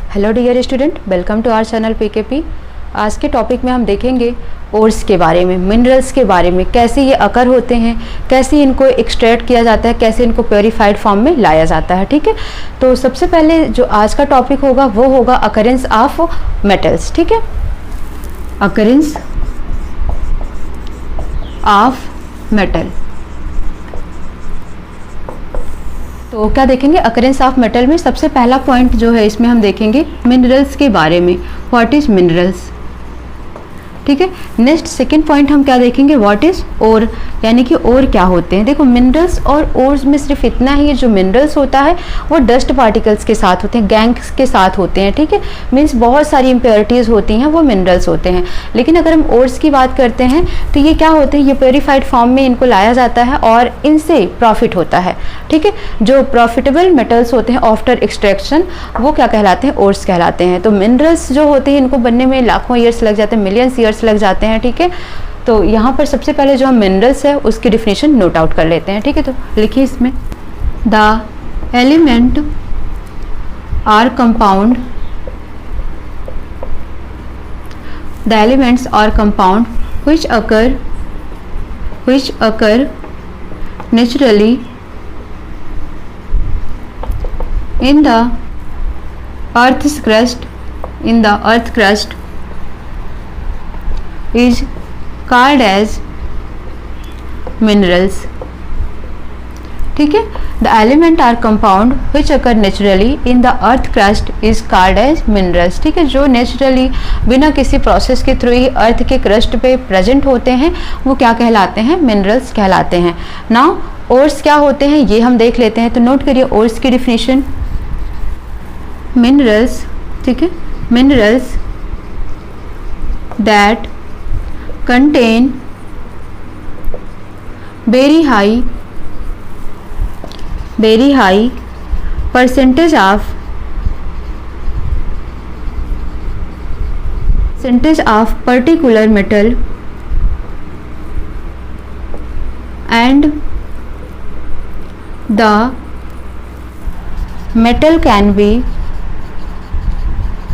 Hello dear student, welcome to our channel PKP. आज के topic में हम देखेंगे ओर्स के बारे में, मिनरल्स के बारे में, कैसे ये अकर होते हैं, कैसे इनको एक्सट्रैक्ट किया जाता है, कैसे इनको प्योरीफाइड फॉर्म में लाया जाता है। ठीक है, तो सबसे पहले जो आज का टॉपिक होगा वो होगा अकरेंस ऑफ मेटल्स। ठीक है, अकरेंस ऑफ मेटल। तो क्या देखेंगे अकरेंस ऑफ मेटल में? सबसे पहला पॉइंट जो है इसमें हम देखेंगे मिनरल्स के बारे में, व्हाट इज मिनरल्स। ठीक है, नेक्स्ट सेकंड पॉइंट हम क्या देखेंगे, व्हाट इज ओर, यानी कि ओर क्या होते हैं। देखो मिनरल्स और ओर्स में सिर्फ इतना ही है, जो मिनरल्स होता है वो डस्ट पार्टिकल्स के साथ होते हैं, गैंग्स के साथ होते हैं। ठीक है, मीन्स बहुत सारी इम्प्योरिटीज़ होती हैं, वो मिनरल्स होते हैं। लेकिन अगर हम ओर्स की बात करते हैं तो ये क्या होते हैं, ये प्योरीफाइड फॉर्म में इनको लाया जाता है और इनसे प्रॉफिट होता है। ठीक है, जो प्रॉफिटेबल मेटल्स होते हैं आफ्टर एक्सट्रैक्शन वो क्या कहलाते हैं, ओर्स कहलाते हैं। तो मिनरल्स जो होते हैं इनको बनने में लाखों ईयर्स लग जाते हैं, मिलियंस ईयर्स लग जाते हैं। ठीक है, तो यहाँ पर सबसे पहले जो हम मिनरल्स है उसकी डिफिनेशन नोट आउट कर लेते हैं। ठीक है, तो लिखिए इसमें, the element or compound, the elements are compound which occur naturally in the earth's crust, is called as minerals. ठीक है, the element or compound which occur naturally in the earth crust is called as minerals. ठीक है, जो naturally बिना किसी process के through ही अर्थ के crust पे प्रेजेंट होते हैं वो क्या कहलाते हैं, मिनरल्स कहलाते हैं। नाउ ओर्स क्या होते हैं ये हम देख लेते हैं। तो नोट करिए ओर्स की डिफिनेशन, मिनरल्स, ठीक है, minerals that contain very high percentage of particular metal and the metal can be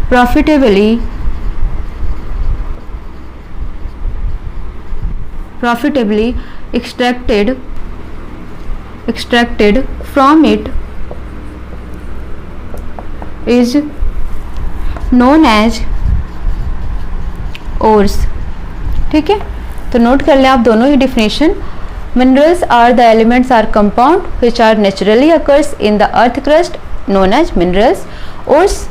profitably extracted from it is known as ores। ठीक है, तो नोट कर लें आप दोनों ही definition. Minerals are the elements are compound which are naturally occurs in the earth crust known as minerals. Ores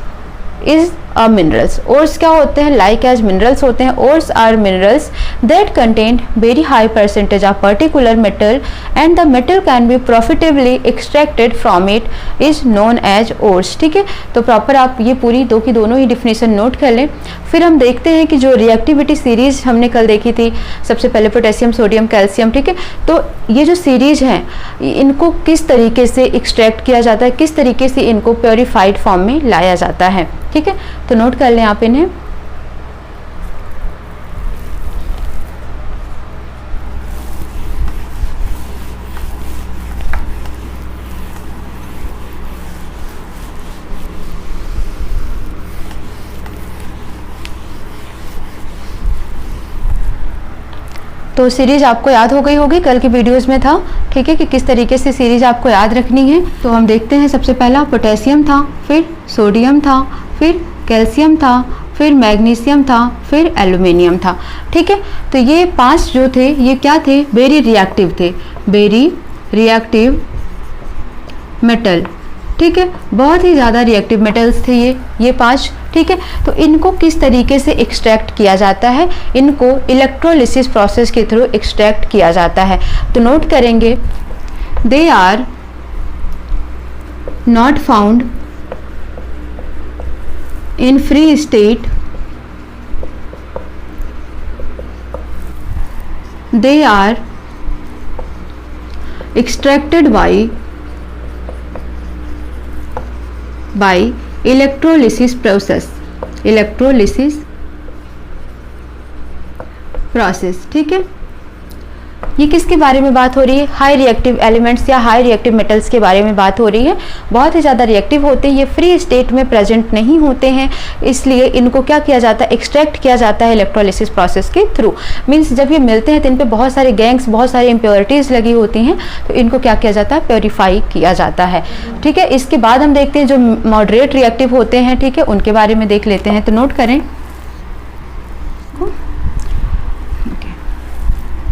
is a minerals, ores क्या होते हैं, लाइक एज मिनरल्स होते हैं। Ores are minerals that contain very high percentage of particular metal and the metal can be profitably extracted from it is known as ores. ठीक है, तो proper आप ये पूरी दो की दोनों ही डिफिनेशन नोट कर लें। फिर हम देखते हैं कि जो रिएक्टिविटी सीरीज हमने कल देखी थी, सबसे पहले पोटेशियम, सोडियम, कैल्शियम। ठीक है, तो ये जो सीरीज हैं इनको किस तरीके से एक्सट्रैक्ट किया जाता है, किस तरीके से इनको प्योरीफाइड फॉर्म में लाया जाता है। ठीक है, तो नोट कर लें आप इन्हें। तो सीरीज आपको याद हो गई होगी, कल की वीडियोस में था। ठीक है, कि किस तरीके से सीरीज आपको याद रखनी है। तो हम देखते हैं, सबसे पहला पोटेशियम था, फिर सोडियम था, फिर कैल्शियम था, फिर मैग्नीशियम था, फिर एल्यूमिनियम था। ठीक है, तो ये पांच जो थे ये क्या थे, वेरी रिएक्टिव थे, वेरी रिएक्टिव मेटल। ठीक है, बहुत ही ज़्यादा रिएक्टिव मेटल्स थे ये पांच। ठीक है, तो इनको किस तरीके से एक्सट्रैक्ट किया जाता है, इनको इलेक्ट्रोलिसिस प्रोसेस के थ्रू एक्सट्रैक्ट किया जाता है। तो नोट करेंगे, they are not found in free state, they are extracted by electrolysis process, ठीक है। ये किसके बारे में बात हो रही है? हाई रिएक्टिव एलिमेंट्स या हाई रिएक्टिव मेटल्स के बारे में बात हो रही है। बहुत ही ज़्यादा रिएक्टिव होते हैं, ये फ्री स्टेट में प्रेजेंट नहीं होते हैं, इसलिए इनको क्या किया जाता है? एक्सट्रैक्ट किया जाता है इलेक्ट्रोलिसिस प्रोसेस के थ्रू। मीन्स जब ये मिलते हैं तो इन पर बहुत सारे गैंग्स, बहुत सारी इम्प्योरिटीज़ लगी होती हैं, तो इनको क्या किया जाता है? प्योरीफाई किया जाता है। ठीक है, इसके बाद हम देखते हैं जो मॉडरेट रिएक्टिव होते हैं, ठीक है, उनके बारे में देख लेते हैं। तो नोट करें,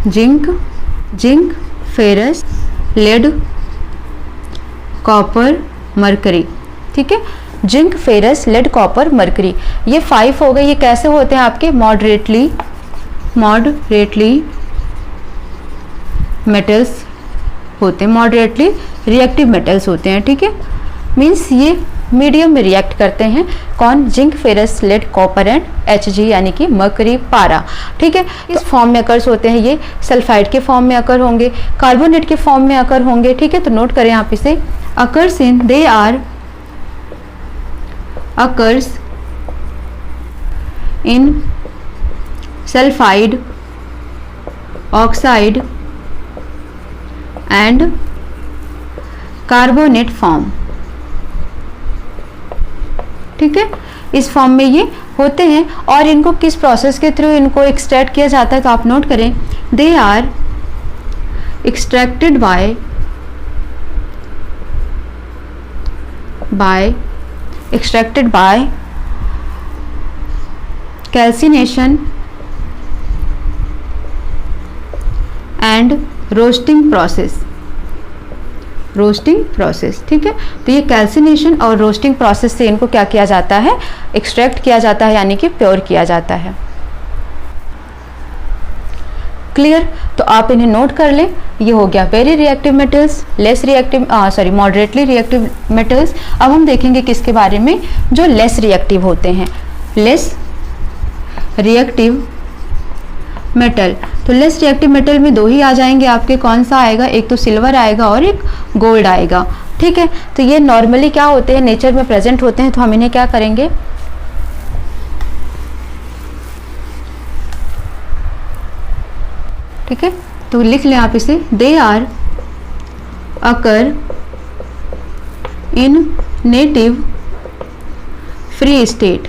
zinc, ferrous, lead, copper, mercury. ठीक है, zinc, ferrous, lead, copper, mercury, ये 5 हो गए। ये कैसे होते हैं आपके? मॉडरेटली मेटल्स होते हैं, मॉडरेटली रिएक्टिव मेटल्स होते हैं। ठीक है, मीन्स ये मीडियम में रिएक्ट करते हैं। कौन? Zinc, ferrous, lead, copper and Hg यानी कि मरकरी, पारा। ठीक है, इस फॉर्म में अकर्स होते हैं। ये सल्फाइड के फॉर्म में अकर होंगे, कार्बोनेट के फॉर्म में अकर होंगे। ठीक है, तो नोट करें आप इसे, occurs in, they are occurs in sulphide, oxide and carbonate form. ठीक है, इस फॉर्म में ये होते हैं। और इनको किस प्रोसेस के थ्रू इनको एक्सट्रैक्ट किया जाता है? तो आप नोट करें, they are extracted by calcination and roasting process. ठीक है, तो ये कैल्सिनेशन और रोस्टिंग प्रोसेस से इनको क्या किया जाता है? एक्सट्रैक्ट किया जाता है, यानी कि प्योर किया जाता है। क्लियर? तो आप इन्हें नोट कर लें। ये हो गया very reactive metals, moderately reactive metals. अब हम देखेंगे किसके बारे में? जो लेस रिएक्टिव होते हैं, लेस रिएक्टिव मेटल। तो लेस रिएक्टिव मेटल में 2 ही आ जाएंगे आपके। कौन सा आएगा? एक तो सिल्वर आएगा और एक गोल्ड आएगा। ठीक है, तो ये नॉर्मली क्या होते हैं? नेचर में प्रेजेंट होते हैं। तो हम इन्हें क्या करेंगे? ठीक है, तो लिख लें आप इसे, they are occur in native free state.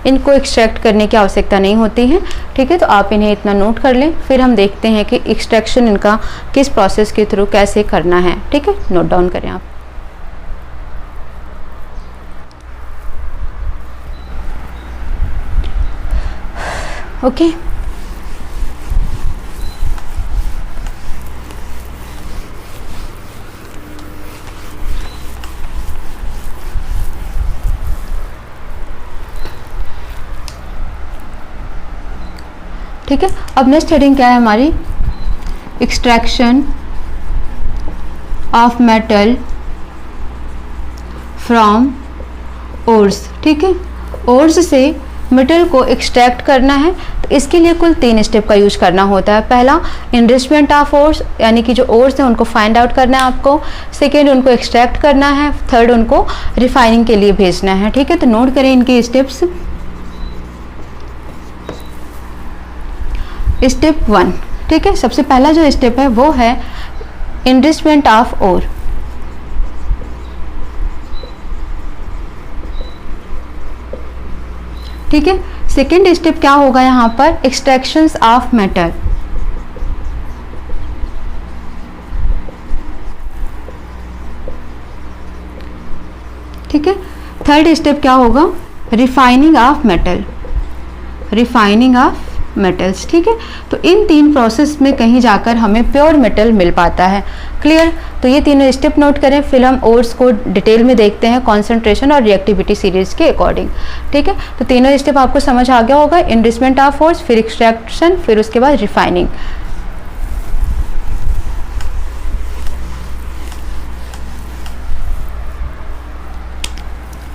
इनको एक्सट्रैक्ट करने की आवश्यकता नहीं होती है। ठीक है, तो आप इन्हें इतना नोट कर लें। फिर हम देखते हैं कि एक्सट्रैक्शन इनका किस प्रोसेस के थ्रू कैसे करना है। ठीक है, नोट डाउन करें आप। ओके, ठीक है, अब नेक्स्ट हेडिंग क्या है हमारी? Extraction of metal from ores. ठीक है, ओर्स से मेटल को एक्सट्रैक्ट करना है, तो इसके लिए कुल 3 स्टेप का यूज करना होता है। पहला, इनरिचमेंट ऑफ ओर्स, यानी कि जो ओर्स हैं उनको फाइंड आउट करना है आपको। सेकेंड, उनको एक्सट्रैक्ट करना है। थर्ड, उनको रिफाइनिंग के लिए भेजना है। ठीक है, तो नोट करें इनके स्टेप्स। स्टेप 1, ठीक है, सबसे पहला जो स्टेप है वो है इनरिचमेंट ऑफ ओर। ठीक है, सेकेंड स्टेप क्या होगा यहाँ पर? Extractions of metal. ठीक है, थर्ड स्टेप क्या होगा? Refining of metal, refining of metals. ठीक है, तो इन 3 प्रोसेस में कहीं जाकर हमें प्योर मेटल मिल पाता है। क्लियर? तो ये तीनों स्टेप नोट करें। फिर हम ओर्स को डिटेल में देखते हैं कॉन्सेंट्रेशन और रिएक्टिविटी सीरीज के अकॉर्डिंग। ठीक है, तो तीनों स्टेप आपको समझ आ गया होगा। इनरिचमेंट ऑफ ओर्स, फिर एक्सट्रैक्शन, फिर उसके बाद रिफाइनिंग।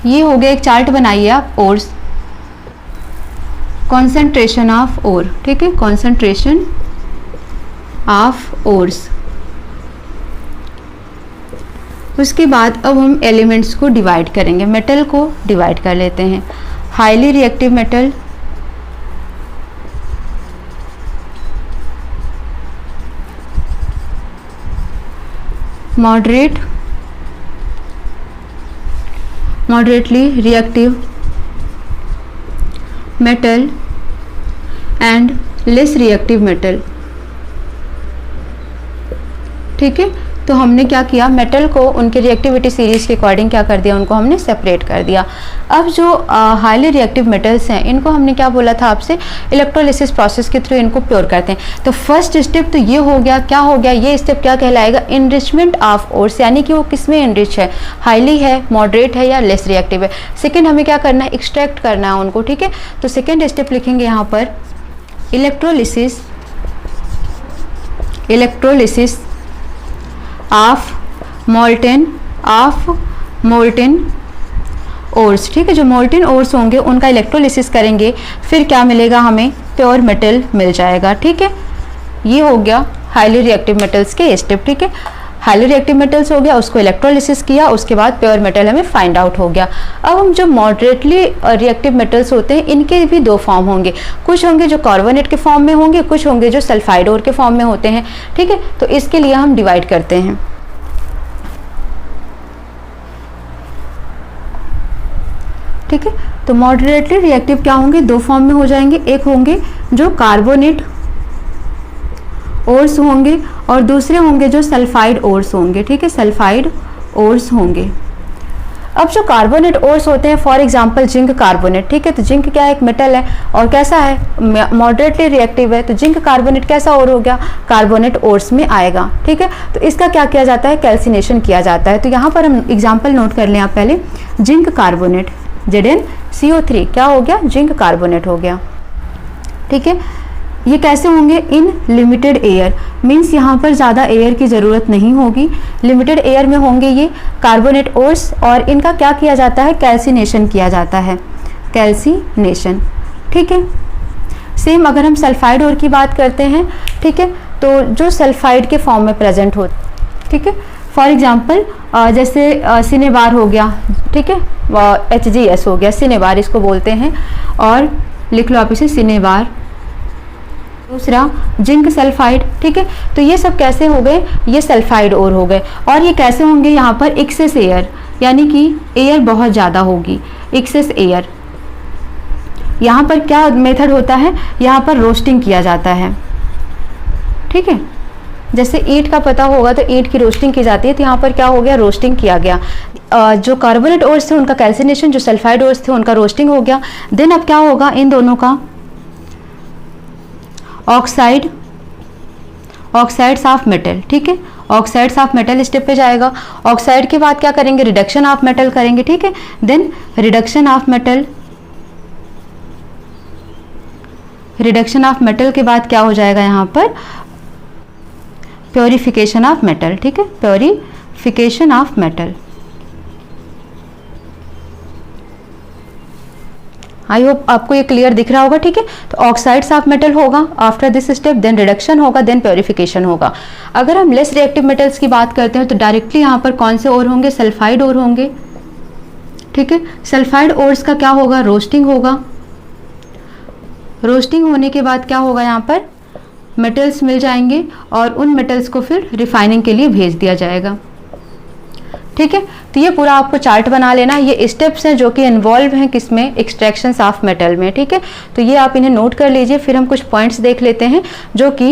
ये हो गया, एक चार्ट बनाइए आप ओर्स, कॉन्सेंट्रेशन ऑफ ओर। ठीक है, कॉन्सेंट्रेशन ऑफ ओर्स। उसके बाद अब हम एलिमेंट्स को डिवाइड करेंगे, मेटल को डिवाइड कर लेते हैं। Highly reactive metal, moderately reactive metal and less reactive metal। ठीक है, तो हमने क्या किया, मेटल को उनके रिएक्टिविटी सीरीज के अकॉर्डिंग क्या कर दिया, उनको हमने सेपरेट कर दिया। अब जो हाईली रिएक्टिव मेटल्स हैं इनको हमने क्या बोला था आपसे, इलेक्ट्रोलिसिस प्रोसेस के थ्रू इनको प्योर करते हैं। तो फर्स्ट स्टेप तो ये हो गया, क्या हो गया, ये स्टेप क्या कहलाएगा, इनरिचमेंट ऑफ ओर्स, यानी कि वो किस में इनरिच है, हाईली है, मॉडरेट है या लेस रिएक्टिव है। सेकेंड हमें क्या करना है, एक्सट्रैक्ट करना है उनको। ठीक है, तो सेकेंड स्टेप लिखेंगे यहाँ पर इलेक्ट्रोलिसिस ऑफ मोल्टेन ओर्स। ठीक है, जो मोल्टेन ओर्स होंगे उनका इलेक्ट्रोलिसिस करेंगे, फिर क्या मिलेगा हमें, प्योर मेटल मिल जाएगा। ठीक है, ये हो गया हाईली रिएक्टिव मेटल्स के स्टेप। ठीक है, हाईली रिएक्टिव मेटल्स हो गया, उसको इलेक्ट्रोलिसिस किया, उसके बाद प्योर मेटल हमें फाइंड आउट हो गया। अब हम जो मॉडरेटली रिएक्टिव मेटल्स होते हैं इनके भी दो फॉर्म होंगे, कुछ होंगे जो कार्बोनेट के फॉर्म में होंगे, कुछ होंगे जो सल्फाइड ओर के फॉर्म में होते हैं। ठीक है, तो इसके लिए हम डिवाइड करते हैं। ठीक है, तो मॉडरेटली रिएक्टिव क्या होंगे, दो फॉर्म में हो जाएंगे, एक होंगे जो कार्बोनेट ओर्स होंगे और दूसरे होंगे जो सल्फाइड ओर्स होंगे। ठीक है, सल्फाइड ओर्स होंगे। अब जो कार्बोनेट ओर्स होते हैं, फॉर एग्जांपल जिंक कार्बोनेट। ठीक है, तो जिंक क्या है, एक मेटल है और कैसा है, मॉडरेटली रिएक्टिव है, तो जिंक कार्बोनेट कैसा और हो गया, कार्बोनेट ओर्स में आएगा। ठीक है, तो इसका क्या किया जाता है, कैल्सिनेशन किया जाता है। तो यहाँ पर हम एग्जाम्पल नोट कर लें आप पहले, जिंक कार्बोनेट ZnCO3 क्या हो गया, जिंक कार्बोनेट हो गया। ठीक है, ये कैसे होंगे, इन लिमिटेड एयर, मीन्स यहाँ पर ज़्यादा एयर की ज़रूरत नहीं होगी, लिमिटेड एयर में होंगे ये कार्बोनेट ओर्स, और इनका क्या किया जाता है, कैल्सिनेशन किया जाता है, कैल्सिनेशन। ठीक है, सेम अगर हम सल्फाइड ओर की बात करते हैं, ठीक है, तो जो सल्फाइड के फॉर्म में प्रेजेंट हो, ठीक है, फॉर एग्जाम्पल जैसे सिनेबार हो गया, ठीक है, HGS हो गया, सिनेबार इसको बोलते हैं, और लिख लो आप इसे सिनेबार। दूसरा जिंक सल्फाइड। ठीक है, तो ये सब कैसे हो गए, ये सल्फाइड ओर हो गए, और ये कैसे होंगे, यहाँ पर एक्सेस एयर, यानी कि एयर बहुत ज़्यादा होगी, एक्सेस एयर। यहाँ पर क्या मेथड होता है, यहाँ पर रोस्टिंग किया जाता है। ठीक है, जैसे ईंट का पता होगा तो ईंट की रोस्टिंग की जाती है, तो यहाँ पर क्या हो गया, रोस्टिंग किया गया। जो कार्बोनेट ओर्स थे उनका कैल्सिनेशन, जो सल्फाइड ओर्स थे उनका रोस्टिंग हो गया। देन अब क्या होगा, इन दोनों का ऑक्साइड्स ऑफ मेटल। ठीक है, ऑक्साइड्स ऑफ मेटल स्टेप पे जाएगा। ऑक्साइड के बाद क्या करेंगे, रिडक्शन ऑफ मेटल करेंगे। ठीक है, देन रिडक्शन ऑफ मेटल के बाद क्या हो जाएगा, यहाँ पर प्योरिफिकेशन ऑफ मेटल। ठीक है, purification of metal. I hope आपको ये क्लियर दिख रहा होगा। ठीक है, तो ऑक्साइड्स ऑफ मेटल होगा after this step, then reduction होगा, देन प्योरिफिकेशन होगा। अगर हम लेस रिएक्टिव मेटल्स की बात करते हैं तो डायरेक्टली यहाँ पर कौन से ओर होंगे, सल्फाइड ओर होंगे। ठीक है, सल्फाइड ओर्स का क्या होगा, रोस्टिंग होगा। रोस्टिंग होने के बाद क्या होगा, यहाँ पर मेटल्स मिल जाएंगे और उन मेटल्स को फिर रिफाइनिंग के लिए भेज दिया जाएगा। ठीक है, तो ये पूरा आपको चार्ट बना लेना। ये स्टेप्स हैं जो कि इन्वॉल्व हैं किसमें, एक्सट्रैक्शन ऑफ मेटल में। ठीक है, तो ये आप इन्हें नोट कर लीजिए। फिर हम कुछ पॉइंट्स देख लेते हैं जो कि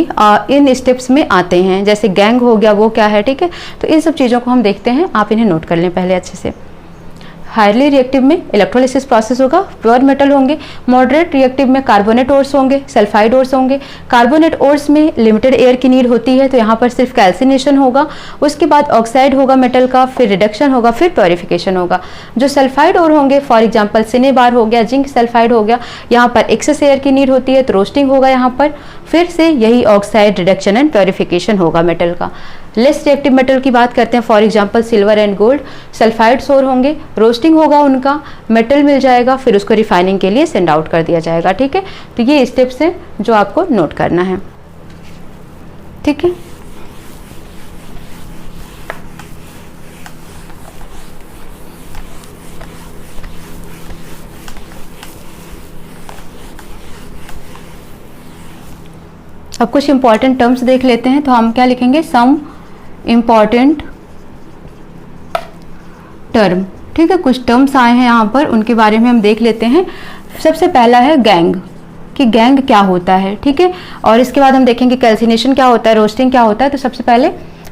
इन स्टेप्स में आते हैं, जैसे गैंग हो गया, वो क्या है। ठीक है, तो इन सब चीज़ों को हम देखते हैं, आप इन्हें नोट कर लें पहले अच्छे से। हाईली रिएक्टिव में इलेक्ट्रोलिसिस प्रोसेस होगा, प्योर मेटल होंगे। मॉडरेट रिएक्टिव में कार्बोनेट ओर्स होंगे, सल्फाइड ओर्स होंगे। कार्बोनेट ओर्स में लिमिटेड एयर की नीड होती है, तो यहाँ पर सिर्फ कैल्सिनेशन होगा। उसके बाद ऑक्साइड होगा मेटल का, फिर रिडक्शन होगा, फिर प्योरिफिकेशन होगा। जो सल्फाइड ओर होंगे, फॉर एग्जाम्पल सिनेबार हो गया, जिंक सल्फाइड हो गया, यहाँ पर एक्सेस एयर की नीड होती है, तो रोस्टिंग होगा यहाँ पर, फिर से यही ऑक्साइड, रिडक्शन एंड प्योरिफिकेशन होगा मेटल का। लेस रिएक्टिव मेटल की बात करते हैं, for example silver and gold, sulphides और होंगे, रोस्टिंग होगा उनका, मेटल मिल जाएगा, फिर उसको रिफाइनिंग के लिए सेंड आउट कर दिया जाएगा। ठीक है, तो ये स्टेप्स हैं जो आपको नोट करना है। ठीक है, अब कुछ इंपॉर्टेंट टर्म्स देख लेते हैं। तो हम क्या लिखेंगे, सम इंपॉर्टेंट टर्म, ठीक है। कुछ टर्म्स आए हैं यहाँ पर, उनके बारे में हम देख लेते हैं। सबसे पहला है गैंग, कि गैंग क्या होता है, ठीक है। और इसके बाद हम देखेंगे कैल्सिनेशन क्या होता है, रोस्टिंग क्या होता है। तो सबसे पहले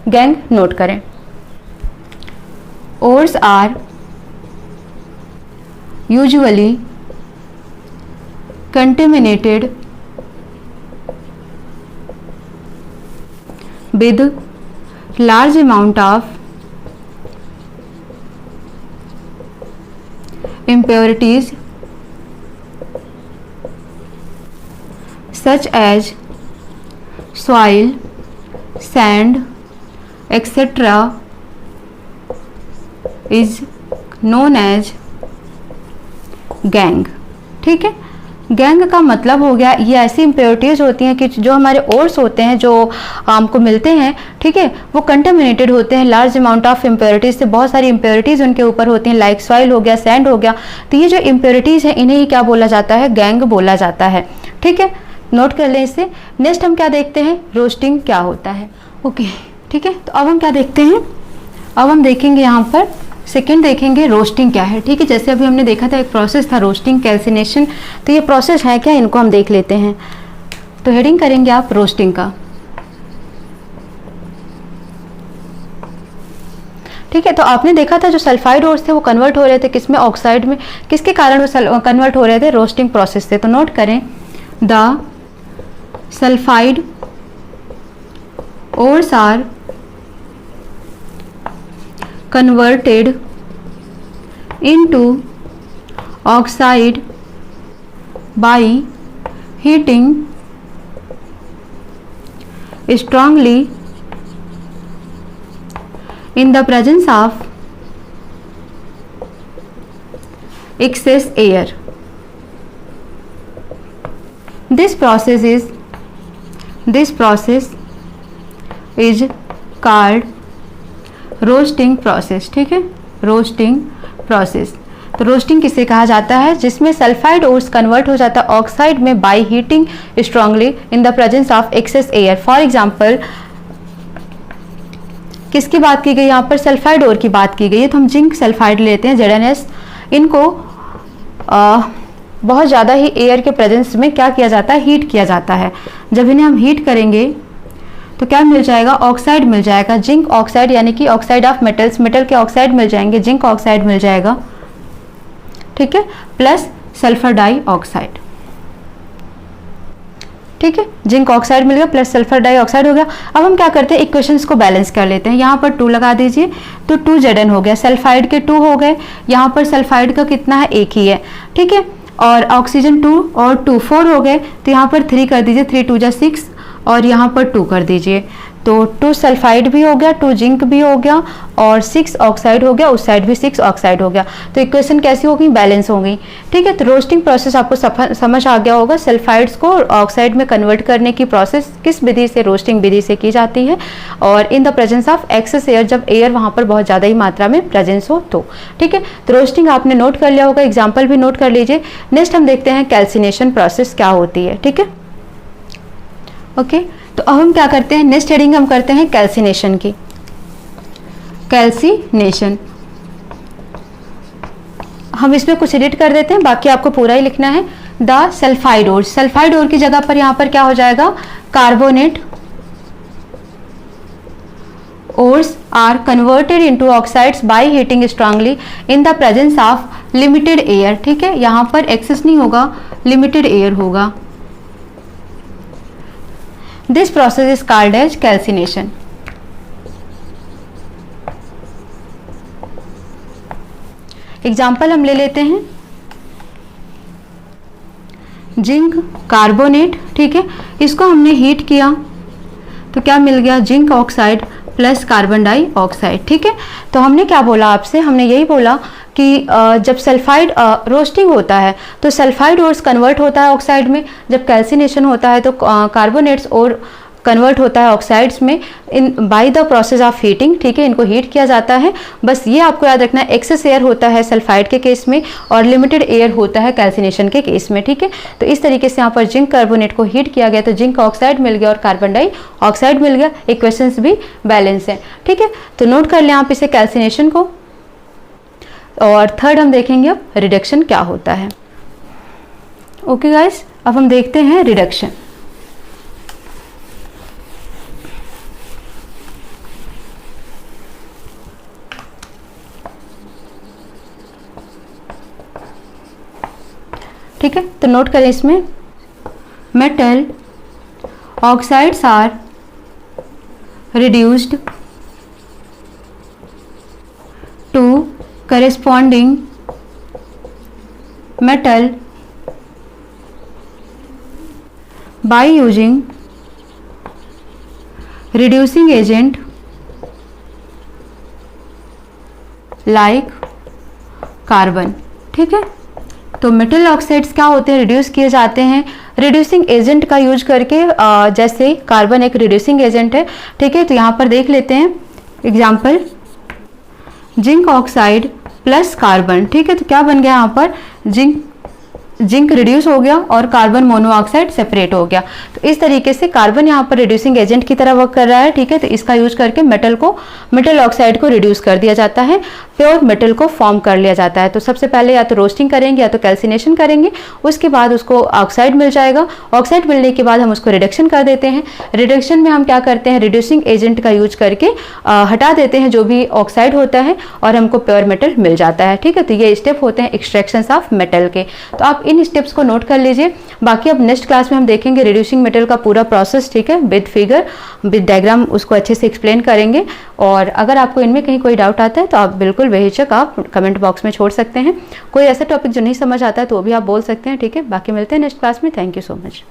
गैंग नोट करें। Ores are usually contaminated with large amount of impurities such as soil, sand, etc. is known as gang, ठीक है। गैंग का मतलब हो गया ये ऐसी इम्प्योरिटीज़ होती हैं कि जो हमारे ओर्स होते हैं, जो हमको मिलते हैं, ठीक है, वो कंटेमिनेटेड होते हैं लार्ज अमाउंट ऑफ इम्प्योरिटीज़ से। बहुत सारी इम्प्योरिटीज़ उनके ऊपर होती हैं, लाइक सॉइल हो गया, सैंड हो गया। तो ये जो इम्प्योरिटीज़ हैं इन्हें ही क्या बोला जाता है, गैंग बोला जाता है, ठीक है। नोट कर लें इसे। नेक्स्ट हम क्या देखते हैं, रोस्टिंग क्या होता है। ओके, ठीक है। तो अब हम क्या देखते हैं, अब हम देखेंगे यहाँ पर सेकेंड देखेंगे रोस्टिंग क्या है, ठीक है। जैसे अभी हमने देखा था एक प्रोसेस था रोस्टिंग, कैल्सिनेशन, तो ये प्रोसेस है क्या, इनको हम देख लेते हैं। तो हेडिंग करेंगे आप रोस्टिंग का, ठीक है। तो आपने देखा था जो सल्फाइड ओर्स थे वो कन्वर्ट हो रहे थे किसमें, ऑक्साइड में। किसके कारण वो कन्वर्ट हो रहे थे, रोस्टिंग प्रोसेस से। तो नोट करें, the sulphide ores are converted into oxide by heating strongly in the presence of excess air. This process is called roasting process, ठीक है, रोस्टिंग प्रोसेस। तो रोस्टिंग किसे कहा जाता है, जिसमें सल्फाइड ओर्स कन्वर्ट हो जाता है ऑक्साइड में by heating strongly in the presence of excess air. For example किसकी बात की गई यहाँ पर, सल्फाइड ओर की बात की गई है। तो हम जिंक सल्फाइड लेते हैं, ZnS। इनको बहुत ज़्यादा ही एयर के प्रेजेंस में क्या किया जाता है, हीट किया जाता है। जब इन्हें हम हीट करेंगे तो क्या मिल जाएगा, ऑक्साइड मिल जाएगा, जिंक ऑक्साइड, यानी कि ऑक्साइड ऑफ मेटल्स, मेटल के ऑक्साइड मिल जाएंगे, जिंक ऑक्साइड मिल जाएगा, ठीक है, प्लस सल्फर डाइऑक्साइड, ठीक है। जिंक ऑक्साइड मिल गया प्लस सल्फर डाइऑक्साइड हो गया। अब हम क्या करते हैं, इक्वेशंस को बैलेंस कर लेते हैं। यहाँ पर 2 लगा दीजिए, तो 2Zn हो गया, सल्फाइड के 2 हो गए, यहाँ पर सल्फाइड का कितना है, 1 ही है, ठीक है। और ऑक्सीजन 2 और 2 4 हो गए, तो यहाँ पर 3 कर दीजिए, 3 2 6 और यहाँ पर 2 कर दीजिए। तो 2 सल्फाइड भी हो गया, 2 जिंक भी हो गया और 6 ऑक्साइड हो गया, उस साइड भी 6 ऑक्साइड हो गया। तो इक्वेशन कैसी हो गई, बैलेंस हो गई, ठीक है। तो रोस्टिंग प्रोसेस आपको समझ आ गया होगा। सल्फाइड्स को ऑक्साइड में कन्वर्ट करने की प्रोसेस किस विधि से, रोस्टिंग विधि से की जाती है, और in the presence of excess air, जब एयर वहाँ पर बहुत ज़्यादा ही मात्रा में प्रेजेंस हो तो, ठीक है। तो रोस्टिंग आपने नोट कर लिया होगा, एग्जाम्पल भी नोट कर लीजिए। नेक्स्ट हम देखते हैं कैल्सिनेशन प्रोसेस क्या होती है, ठीक है, ओके। तो अब हम क्या करते हैं, नेक्स्ट हेडिंग हम करते हैं कैल्सिनेशन की। कैल्सिनेशन हम इसमें कुछ एडिट कर देते हैं, बाकी आपको पूरा ही लिखना है। The sulphide ore, sulphide ore की जगह पर यहाँ पर क्या हो जाएगा, carbonate ores are converted into oxides by heating strongly in the presence of limited air, ठीक है। यहाँ पर एक्सेस नहीं होगा, लिमिटेड एयर होगा। This process is called as calcination. Example हम ले लेते हैं, जिंक कार्बोनेट, ठीक है, इसको हमने हीट किया तो क्या मिल गया, zinc oxide plus carbon dioxide, ठीक है। तो हमने क्या बोला आपसे, हमने यही बोला कि जब सल्फाइड रोस्टिंग होता है तो सल्फाइड ओर्स कन्वर्ट होता है ऑक्साइड में, जब कैल्सिनेशन होता है तो कार्बोनेट्स और कन्वर्ट होता है ऑक्साइड्स में in by the process of heating, ठीक है, इनको हीट किया जाता है। बस ये आपको याद रखना है, एक्सेस एयर होता है सल्फाइड के केस में और लिमिटेड एयर होता है कैल्सिनेशन के केस में, ठीक है। तो इस तरीके से यहाँ पर जिंक कार्बोनेट को हीट किया गया तो जिंक ऑक्साइड मिल गया और कार्बन डाइऑक्साइड मिल गया, इक्वेशंस भी बैलेंस है, ठीक है। तो नोट कर लें आप इसे कैल्सिनेशन को। और थर्ड हम देखेंगे अब रिडक्शन क्या होता है। ओके गाइस, अब हम देखते हैं रिडक्शन। ठीक है, तो नोट करें इसमें, metal oxides are reduced to corresponding metal by using reducing agent like carbon. ठीक है, तो मेटल ऑक्साइड्स क्या होते हैं, रिड्यूस किए जाते हैं रिड्यूसिंग एजेंट का यूज करके, जैसे कार्बन एक रिड्यूसिंग एजेंट है। ठीक है, तो यहाँ पर देख लेते हैं example, zinc oxide plus carbon. ठीक है, तो क्या बन गया यहाँ पर, जिंक रिड्यूस हो गया और कार्बन मोनोऑक्साइड सेपरेट हो गया। तो इस तरीके से कार्बन यहाँ पर रिड्यूसिंग एजेंट की तरह वर्क कर रहा है। ठीक है, तो इसका यूज करके मेटल ऑक्साइड को रिड्यूस कर दिया जाता है, प्योर मेटल को फॉर्म कर लिया जाता है। तो सबसे पहले या तो रोस्टिंग करेंगे या तो कैल्सिनेशन करेंगे, उसके बाद उसको ऑक्साइड मिल जाएगा। ऑक्साइड मिलने के बाद हम उसको रिडक्शन कर देते हैं। रिडक्शन में हम क्या करते हैं, रिड्यूसिंग एजेंट का यूज करके हटा देते हैं जो भी ऑक्साइड होता है और हमको प्योर मेटल मिल जाता है। ठीक है, तो ये स्टेप होते हैं एक्सट्रैक्शन ऑफ मेटल के। तो आप इन स्टेप्स को नोट कर लीजिए। बाकी अब नेक्स्ट क्लास में हम देखेंगे रिड्यूसिंग मेटल का पूरा प्रोसेस। ठीक है, विद फिगर विद डायग्राम उसको अच्छे से एक्सप्लेन करेंगे। और अगर आपको इनमें कहीं कोई डाउट आता है तो आप बिल्कुल बेहिचक आप कमेंट बॉक्स में छोड़ सकते हैं। कोई ऐसा टॉपिक जो नहीं समझ आता है तो वो भी आप बोल सकते हैं। ठीक है, बाकी मिलते हैं नेक्स्ट क्लास में। Thank you so much.